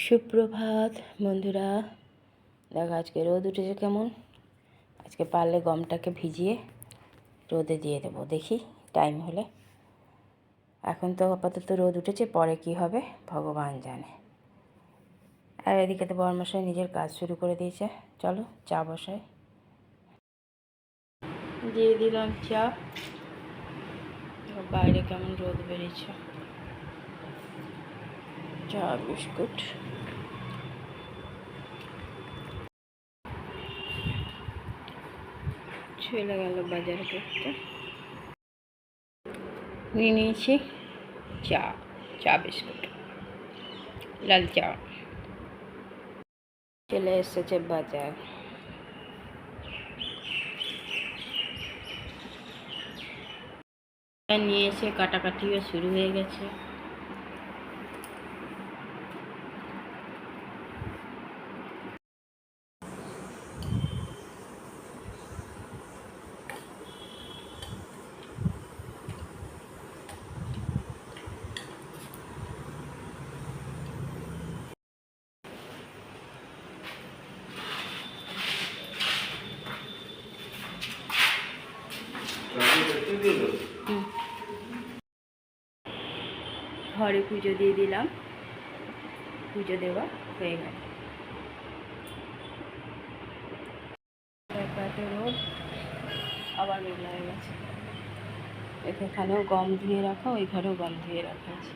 সুপ্রভাত বন্ধুরা। দেখো আজকে রোদ উঠেছে কেমন। আজকে পারলে গমটাকে ভিজিয়ে রোদে দিয়ে দেবো, দেখি টাইম হলে। এখন তো আপাতত রোদ উঠেছে, পরে কি হবে ভগবান জানে। আর এদিকে তো বরমশাই নিজের কাজ শুরু করে দিয়েছে। চলো চা বসাই। দিয়ে দিলাম চা। বাইরে কেমন রোদ বেরিয়েছে। চা বিস্কুট চলে গেল বাজার করতে। নিয়ে নিয়েছি চা, চা বিস্কুট, লাল চা। চলে এসেছে বাজার। নিয়ে এসে কাটাকাটিও শুরু হয়ে গেছে। ঘরে পুজো দিয়ে দিলাম, পুজো দেওয়া হয়ে গেল। এত রোদ, আবার মেঘলা হয়ে গেছে। এখানেও গম ধুয়ে রাখা, ওই ঘরেও গম ধুয়ে রাখা আছে।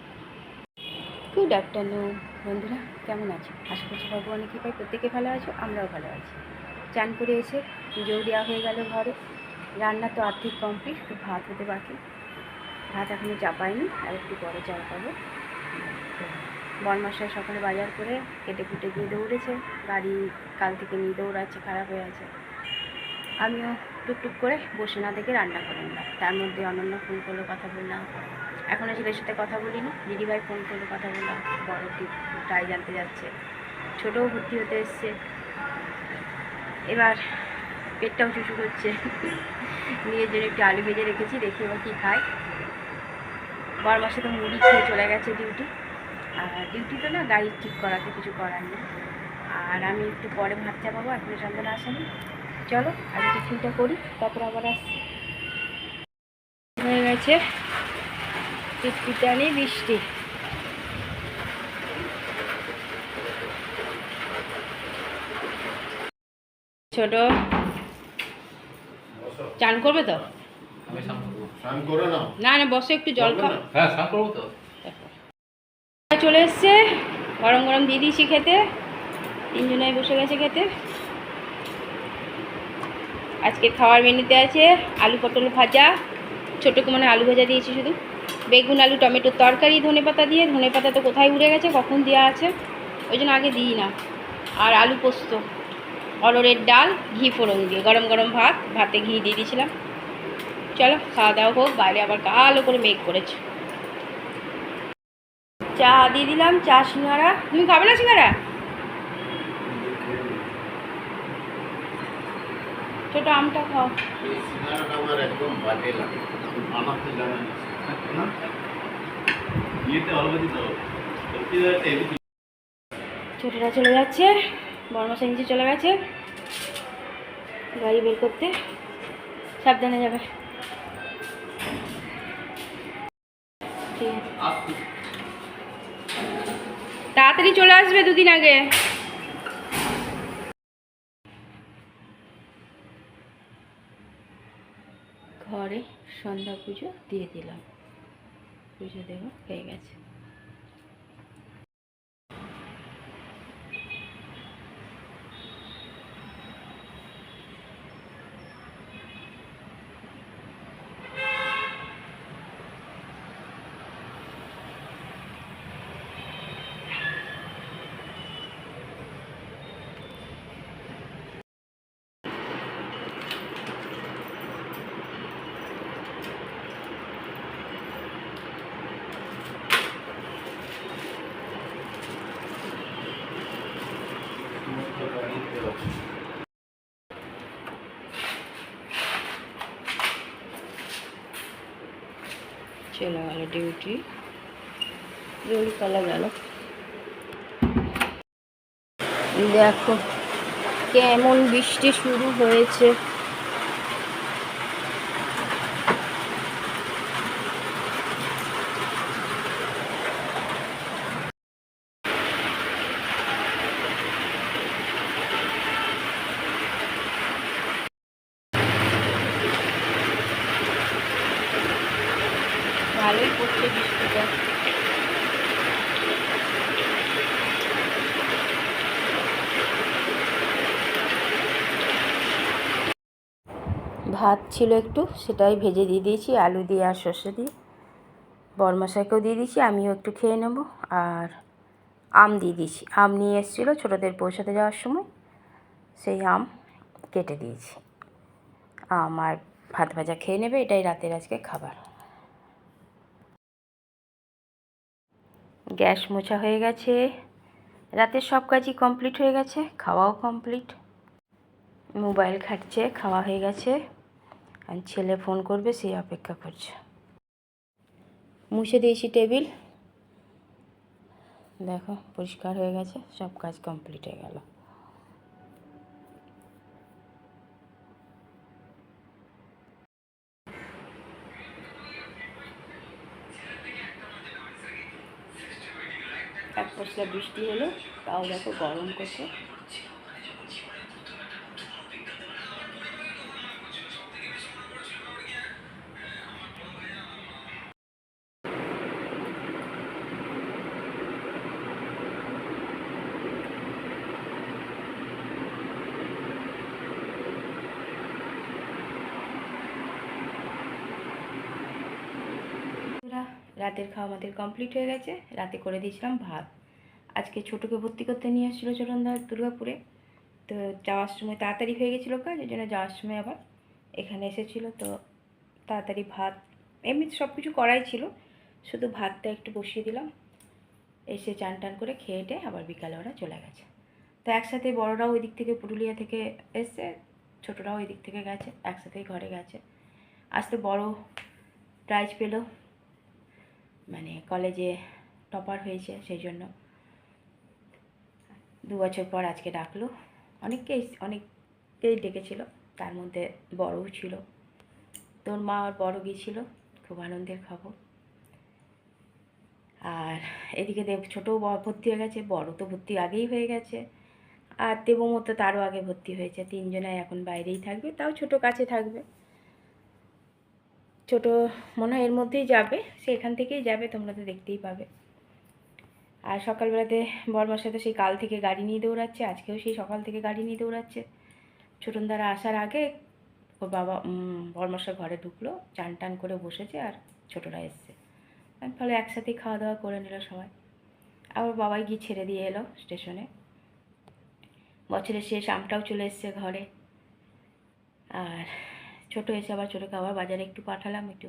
গুড আফটারনুন বন্ধুরা, কেমন আছো? আশা করছি ভগবানের কৃপায় প্রত্যেকে ভালো আছো, আমরাও ভালো আছি। চান করে এসে পুজোও দেওয়া হয়ে গেল ঘরে। রান্না তো আর্ধেক কমপ্লিট, একটু ভাত হতে বাকি। ভাত এখনও চাপাইনি, আর একটু পরে চাল পাবো। বরমশাই সকালে বাজার করে কেটে কুটে দিয়ে দৌড়েছে। গাড়ি কাল থেকে নিয়ে দৌড়াচ্ছে, খারাপ হয়ে আছে। আমিও টুকটুক করে বসে না দেখে রান্না করে নিলাম। তার মধ্যে অনন্য ফোন করলো, কথা বললাম। এখনও ছেলের সাথে কথা বলিনি, দিদিভাই ফোন করলো, কথা বললাম। বড় টাই জানতে যাচ্ছে, ছোটও ভর্তি হতে এসছে। এবার পেটটাও চুচু করছে। নিজের জন্য একটু আলু ভেজে রেখেছি, দেখি এবার কী খায়। বরমাসে তো মুড়ি খেয়ে চলে গেছে ডিউটি। আর ডিউটি তো না, গাড়ি ঠিক করাতে, কিছু করার নেই। আর আমি একটু পরে ভাত চাপাবো, এখনো সন্ধ্যা আসেনি। চলো আগে টিফিনটা করি, তারপর আবার আসছি। হয়ে গেছে টিটপিটানি বৃষ্টি। ছোট চান করবে তো? না না, বসে একটু জল খাও। চলে এসছে, গরম গরম দিয়ে দিয়েছি খেতে। তিনজনাই বসে গেছে খেতে। আজকে খাওয়ার মেনুতে আছে আলু পটল ভাজা, ছোটোকে মানে আলু ভাজা দিয়েছি শুধু, বেগুন আলু টমেটোর তরকারি ধনেপাতা দিয়ে। ধনেপাতা তো কোথায় উড়ে গেছে, কখন দেওয়া আছে, ওই জন্য আগে দিই না। আর আলু পোস্ত, অরড়ের ডাল, ঘি ফোড়ন দিয়ে, গরম গরম ভাত, ভাতে ঘি দিয়ে দিয়েছিলাম। চলো খাওয়া দাওয়া হোক। বাইরে আবার কালো করে মেঘ করেছে। চা দিয়ে দিলাম, চা সিঙ্গারা। তুমি খাবে না সিঙ্গারা? ছোট আমটা খাও। ছোটরা চলে যাচ্ছে, বড়মশাই নিচে চলে গেছে গাড়ি বের করতে। সাবধানে যাবে। ঠিক আছে, তাড়াতাড়ি চলে আসবে, দুদিন আগে। ঘরে সন্ধ্যা পুজো দিয়ে দিলাম, পুজো দেওয়া হয়ে গেছে। চলে গেল ডিউটি, জলদি পালা গেল। দেখো কেমন বৃষ্টি শুরু হয়েছে। ভালোই পড়ছে বৃষ্টিটা। ভাত ছিল একটু, সেটাই ভেজে দিয়ে দিয়েছি আলু দিয়ে আর সর্ষে দিয়ে। বরমশাইকেও দিয়ে দিয়েছি, আমিও একটু খেয়ে নেব। আর আম দিয়ে দিয়েছি, আম নিয়ে এসেছিলো ছোটোদের পৌঁছাতে যাওয়ার সময়, সেই আম কেটে দিয়েছি। আম আর ভাত ভাজা খেয়ে নেবে, এটাই রাতের আজকে খাবার। গ্যাস মোছা হয়ে গেছে, রাতের সব কাজই কমপ্লিট হয়ে গেছে, খাওয়াও কমপ্লিট। মোবাইল ঘাঁটছে, খাওয়া হয়ে গেছে, আর ছেলে ফোন করবে সেই অপেক্ষা করছে। মুছে দিয়েছি টেবিল, দেখো পরিষ্কার হয়ে গেছে, সব কাজ কমপ্লিট হয়ে গেল। এক পশলা বৃষ্টি হলো, তাও দেখো গরম করছে। রাতের খাওয়া আমাদের কমপ্লিট হয়ে গেছে। রাতে করে দিয়েছিলাম ভাত। আজকে ছোটোকে ভর্তি করতে নিয়ে এসেছিলো চরণদা দুর্গাপুরে, তো যাওয়ার সময় তাড়াতাড়ি হয়ে গেছিলো কাজ, ওই জন্য যাওয়ার সময় আবার এখানে এসেছিলো। তো তাড়াতাড়ি ভাত, এমনি সব কিছু করাই ছিল, শুধু ভাতটা একটু বসিয়ে দিলাম। এসে চান টান করে খেয়ে টেয়ে আবার বিকালে ওরা চলে গেছে। তো একসাথে বড়রাও ওই দিক থেকে পুরুলিয়া থেকে এসছে, ছোটরাও ওই দিক থেকে গেছে, একসাথেই ঘরে গেছে। আজকে বড় প্রাইজ পেলো, মানে কলেজে টপার হয়েছে, সেই জন্য 2 বছর পর আজকে ডাকলো। অনেককেই ডেকেছিল, তার মধ্যে বড়ও ছিল। তোর মা আর বড় গিয়েছিল, খুব আনন্দের খবর। আর এদিকে ছোটও ভর্তি হয়ে গেছে, বড় তো ভর্তি আগেই হয়ে গেছে, আর দেবমো তো তারও আগে ভর্তি হয়েছে। 3 জনাই এখন বাইরেই থাকবে, তাও ছোট কাছে থাকবে। ছোট মনে হয় এর মধ্যেই যাবে, সে এখান থেকেই যাবে, তোমরা তো দেখতেই পাবে। আর সকালবেলাতে বরমার সাথে সেই কাল থেকে গাড়ি নিয়ে দৌড়াচ্ছে, আজকেও সেই সকাল থেকে গাড়ি নিয়ে দৌড়াচ্ছে। ছোটনদারা আসার আগে ওর বাবা বরমাসা ঘরে ঢুকলো, চান টান করে বসেছে, আর ছোটরা এসছে, ফলে একসাথেই খাওয়া দাওয়া করে নিল সবাই। আবার বাবাই গিয়ে ছেড়ে দিয়ে এলো স্টেশনে। বছরের শেষ আমটাও চলে এসছে ঘরে। আর ছোট এসে আবার ছোটোকে আবার বাজারে একটু পাঠালাম, একটু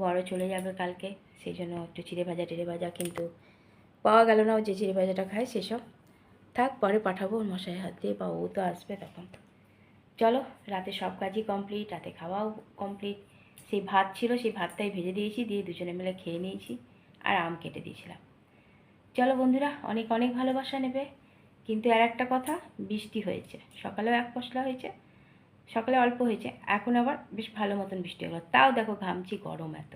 বড় চলে যাবে কালকে, সেই জন্য একটু চিড়ে ভাজা টিড়ে ভাজা, কিন্তু পাওয়া গেল না। ও যে চিড়ে ভাজাটা খায় সেসব থাক, পরে পাঠাবো ওর মশাই হাত দিয়ে, বা ও তো আসবে তখন। চলো, রাতে সব কাজই কমপ্লিট, রাতে খাওয়াও কমপ্লিট। সেই ভাত ছিল, সেই ভাতটাই ভেজে দিয়েছি, দিয়ে দুজনে মিলে খেয়ে নিয়েছি, আর আম কেটে দিয়েছিলাম। চলো বন্ধুরা, অনেক অনেক ভালোবাসা নেবে। কিন্তু আর একটা কথা, বৃষ্টি হয়েছে, সকালেও এক পশলা হয়েছে, সকালে অল্প হয়েছে, এখন আবার বেশ ভালো মতন বৃষ্টি হলো, তাও দেখো ঘামছি, গরম এত।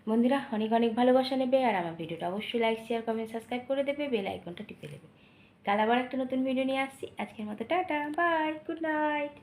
বন্ধুরা অনেক অনেক ভালোবাসা নেবে, আর আমার ভিডিওটা অবশ্যই লাইক শেয়ার কমেন্ট সাবস্ক্রাইব করে দেবে, বেল আইকনটা টিপে দেবে। কাল আবার একটা নতুন ভিডিও নিয়ে আসছি। আজকের মতো টাটা, বাই, গুড নাইট।